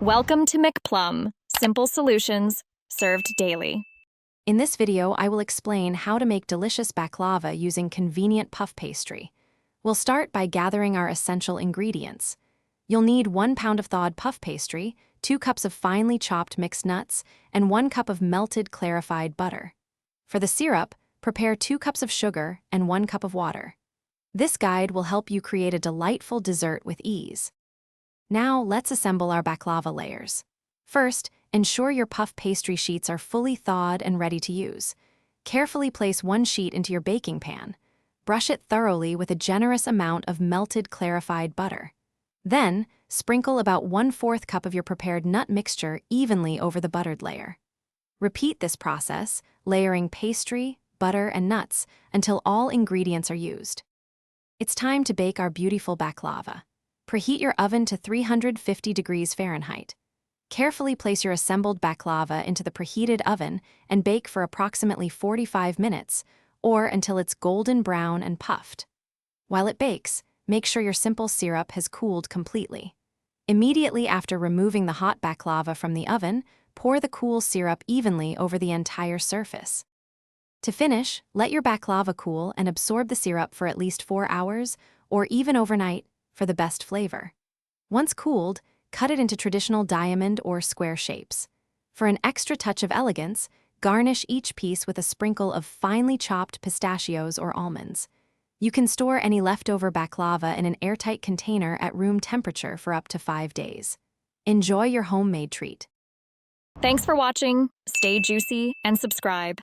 Welcome to McPlum, simple solutions served daily. In this video, I will explain how to make delicious baklava using convenient puff pastry. We'll start by gathering our essential ingredients. You'll need 1 pound of thawed puff pastry, 2 cups of finely chopped mixed nuts, and 1 cup of melted clarified butter. For the syrup, prepare 2 cups of sugar and 1 cup of water. This guide will help you create a delightful dessert with ease. Now, let's assemble our baklava layers. First, ensure your puff pastry sheets are fully thawed and ready to use. Carefully place 1 sheet into your baking pan. Brush it thoroughly with a generous amount of melted clarified butter. Then, sprinkle about 1/4 cup of your prepared nut mixture evenly over the buttered layer. Repeat this process, layering pastry, butter, and nuts until all ingredients are used. It's time to bake our beautiful baklava. Preheat your oven to 350 degrees Fahrenheit. Carefully place your assembled baklava into the preheated oven and bake for approximately 45 minutes, or until it's golden brown and puffed. While it bakes, make sure your simple syrup has cooled completely. Immediately after removing the hot baklava from the oven, pour the cool syrup evenly over the entire surface. To finish, let your baklava cool and absorb the syrup for at least 4 hours, or even overnight, for the best flavor. Once cooled, cut it into traditional diamond or square shapes. For an extra touch of elegance, garnish each piece with a sprinkle of finely chopped pistachios or almonds. You can store any leftover baklava in an airtight container at room temperature for up to 5 days. Enjoy your homemade treat. Thanks for watching. Stay juicy and subscribe.